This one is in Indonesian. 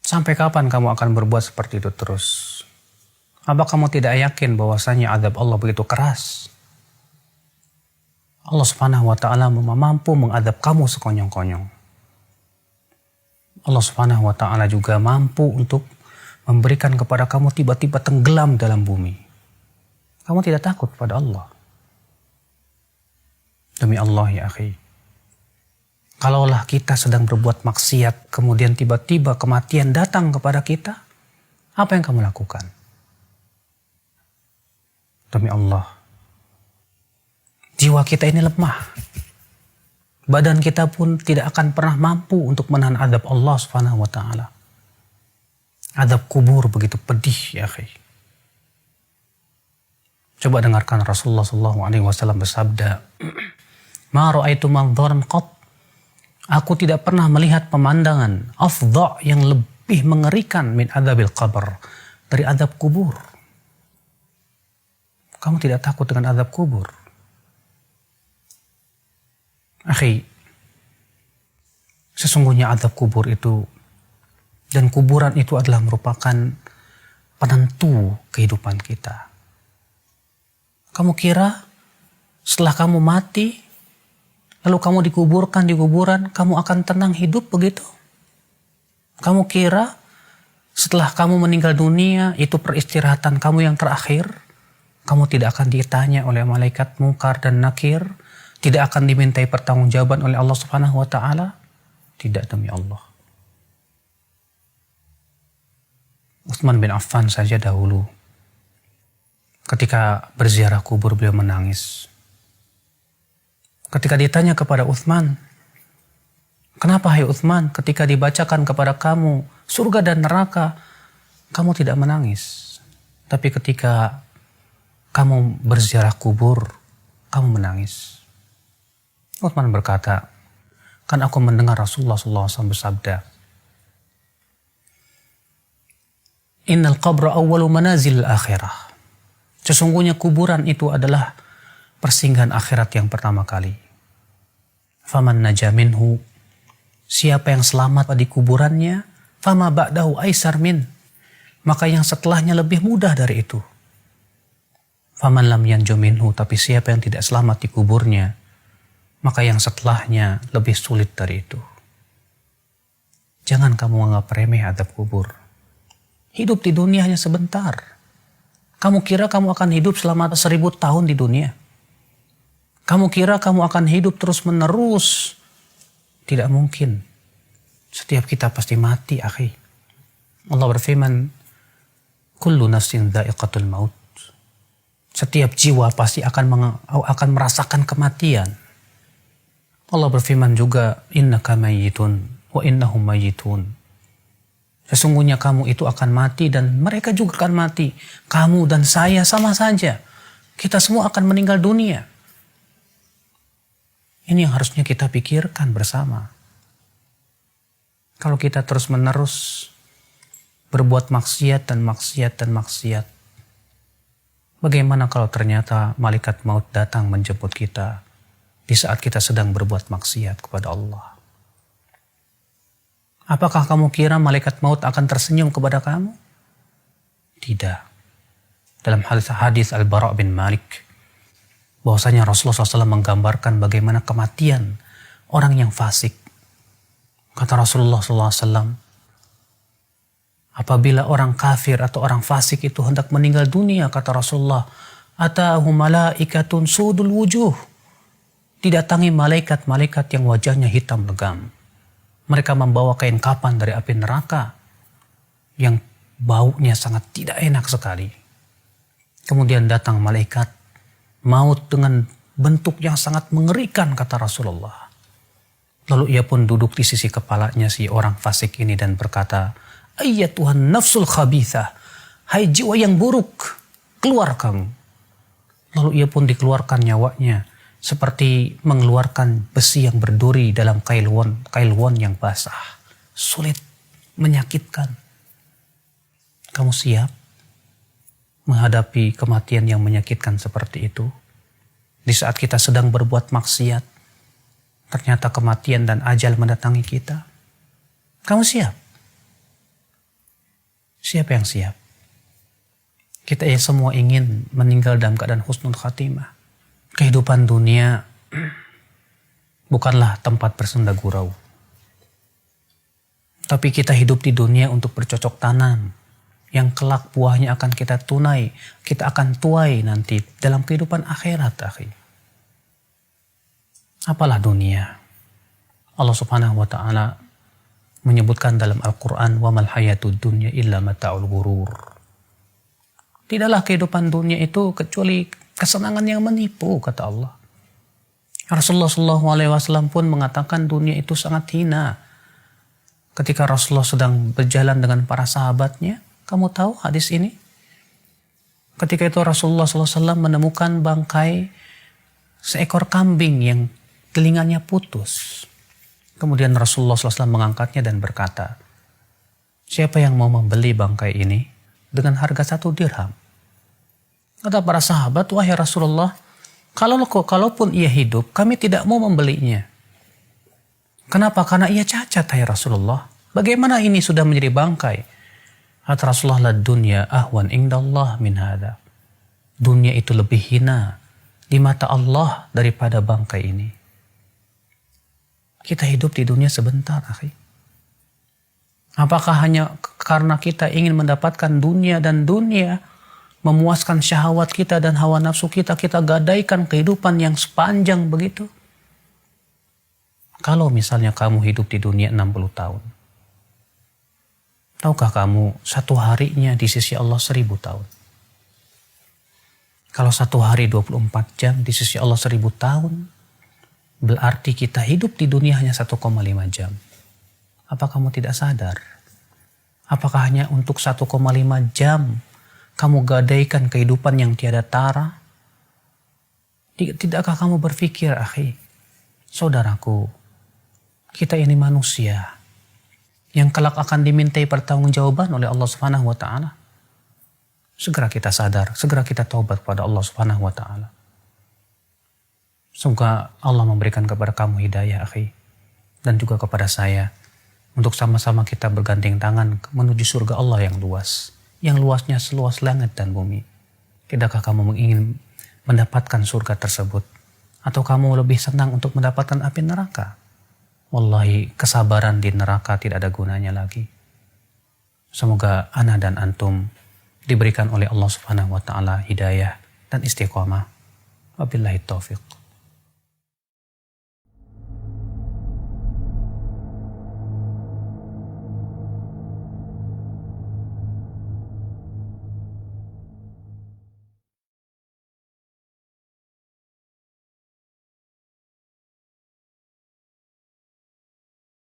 Sampai kapan kamu akan berbuat seperti itu terus? Apa kamu tidak yakin bahwasanya azab Allah begitu keras? Allah Subhanahu wa taala mampu mengadab kamu sekonyong-konyong. Allah Subhanahu wa taala juga mampu untuk memberikan kepada kamu tiba-tiba tenggelam dalam bumi. Kamu tidak takut pada Allah. Demi Allah ya akhi. Kalaulah kita sedang berbuat maksiat, kemudian tiba-tiba kematian datang kepada kita, apa yang kamu lakukan? Demi Allah. Jiwa kita ini lemah. Badan kita pun tidak akan pernah mampu untuk menahan azab Allah Subhanahu wa taala. Azab kubur begitu pedih ya akhi. Coba dengarkan Rasulullah SAW bersabda, "Ma ra'aitu mandharan qat." Aku tidak pernah melihat pemandangan afdha yang lebih mengerikan min adzabil qabr, dari azab kubur. Kamu tidak takut dengan azab kubur? Akhi, sesungguhnya azab kubur itu dan kuburan itu adalah merupakan penentu kehidupan kita. Kamu kira setelah kamu mati, lalu kamu dikuburkan di kuburan, kamu akan tenang hidup begitu? Kamu kira setelah kamu meninggal dunia, itu peristirahatan kamu yang terakhir? Kamu tidak akan ditanya oleh malaikat Munkar dan Nakir? Tidak akan dimintai pertanggungjawaban oleh Allah Subhanahu wa taala? Tidak, demi Allah. Utsman bin Affan saja dahulu ketika berziarah kubur beliau menangis. Ketika ditanya kepada Utsman, "Kenapa hai Utsman, ketika dibacakan kepada kamu surga dan neraka, kamu tidak menangis? Tapi ketika kamu berziarah kubur, kamu menangis?" Utsman berkata, "Kan aku mendengar Rasulullah SAW bersabda, Innal qabra awwalu manazil akhirah." Sesungguhnya kuburan itu adalah persinggahan akhirat yang pertama kali. Faman naja minhu, siapa yang selamat di kuburannya, fama ba'dahu aisar min, maka yang setelahnya lebih mudah dari itu. Faman lam yanju minhu, tapi siapa yang tidak selamat di kuburnya, maka yang setelahnya lebih sulit dari itu. Jangan kamu anggap remeh azab kubur. Hidup di dunia hanya sebentar. Kamu kira kamu akan hidup selama 1000 tahun di dunia? Kamu kira kamu akan hidup terus menerus? Tidak mungkin. Setiap kita pasti mati, akhi. Allah berfirman, "Kullu nafsin dha'iqatul maut." Setiap jiwa pasti akan merasakan kematian. Allah berfirman juga, "Innaka mayyitun wa innahum mayyitun." Sesungguhnya kamu itu akan mati dan mereka juga akan mati. Kamu dan saya sama saja. Kita semua akan meninggal dunia. Ini yang harusnya kita pikirkan bersama. Kalau kita terus-menerus berbuat maksiat dan maksiat dan maksiat, bagaimana kalau ternyata malaikat maut datang menjemput kita di saat kita sedang berbuat maksiat kepada Allah? Apakah kamu kira malaikat maut akan tersenyum kepada kamu? Tidak. Dalam hadis Al-Bara' bin Malik, bahwasanya Rasulullah SAW menggambarkan bagaimana kematian orang yang fasik. Kata Rasulullah SAW, apabila orang kafir atau orang fasik itu hendak meninggal dunia, kata Rasulullah, "Atahu malaikatun sudul wujuh." Didatangi malaikat-malaikat yang wajahnya hitam legam. Mereka membawa kain kapan dari api neraka yang baunya sangat tidak enak sekali. Kemudian datang malaikat maut dengan bentuk yang sangat mengerikan, kata Rasulullah. Lalu ia pun duduk di sisi kepalanya si orang fasik ini dan berkata, "Ayyatuhan nafsul khabithah, hai jiwa yang buruk, keluar kamu." Lalu ia pun dikeluarkan nyawanya, seperti mengeluarkan besi yang berduri dalam kailwon yang basah. Sulit, menyakitkan. Kamu siap menghadapi kematian yang menyakitkan seperti itu? Di saat kita sedang berbuat maksiat, ternyata kematian dan ajal mendatangi kita. Kamu siap? Siapa yang siap? Kita ya semua ingin meninggal dalam keadaan husnul khatimah. Kehidupan dunia bukanlah tempat bersenda gurau. Tapi kita hidup di dunia untuk bercocok tanam. Yang kelak buahnya akan kita tunai. Kita akan tuai nanti dalam kehidupan akhirat, akhi. Apalah dunia? Allah subhanahu wa ta'ala menyebutkan dalam Al-Quran, وَمَا الْحَيَاةُ الدُّنْيَا إِلَّا مَتَاعُ الْغُرُورِ. Tidaklah kehidupan dunia itu kecuali kesenangan yang menipu, kata Allah. Rasulullah SAW pun mengatakan dunia itu sangat hina. Ketika Rasulullah sedang berjalan dengan para sahabatnya, kamu tahu hadis ini? Ketika itu Rasulullah SAW menemukan bangkai seekor kambing yang telinganya putus. Kemudian Rasulullah SAW mengangkatnya dan berkata, siapa yang mau membeli bangkai ini dengan harga 1 dirham? Kata para sahabat, wahai Rasulullah, kalaupun ia hidup, kami tidak mau membelinya. Kenapa? Karena ia cacat, hai Rasulullah. Bagaimana ini sudah menjadi bangkai? Kata Rasulullah, la dunya ahwan indallah min hadha. Dunia itu lebih hina di mata Allah daripada bangkai ini. Kita hidup di dunia sebentar, akhi. Apakah hanya karena kita ingin mendapatkan dunia dan dunia, memuaskan syahwat kita dan hawa nafsu kita, kita gadaikan kehidupan yang sepanjang begitu? Kalau misalnya kamu hidup di dunia 60 tahun, tahukah kamu satu harinya di sisi Allah 1000 tahun? Kalau satu hari 24 jam di sisi Allah 1000 tahun, berarti kita hidup di dunia hanya 1,5 jam. Apa kamu tidak sadar? Apakah hanya untuk 1,5 jam kamu gadaikan kehidupan yang tiada tara? Tidakkah kamu berpikir, akhi, saudaraku, kita ini manusia yang kelak akan dimintai pertanggungjawaban oleh Allah Subhanahu wa taala. Segera kita sadar, segera kita taubat kepada Allah Subhanahu wa taala. Semoga Allah memberikan kepada kamu hidayah, akhi, dan juga kepada saya, untuk sama-sama kita bergandeng tangan menuju surga Allah yang luas, yang luasnya seluas langit dan bumi. Tidakkah kamu ingin mendapatkan surga tersebut? Atau kamu lebih senang untuk mendapatkan api neraka? Wallahi, kesabaran di neraka tidak ada gunanya lagi. Semoga ana dan antum diberikan oleh Allah Subhanahu wa taala hidayah dan istiqamah. Wabillahi taufiq.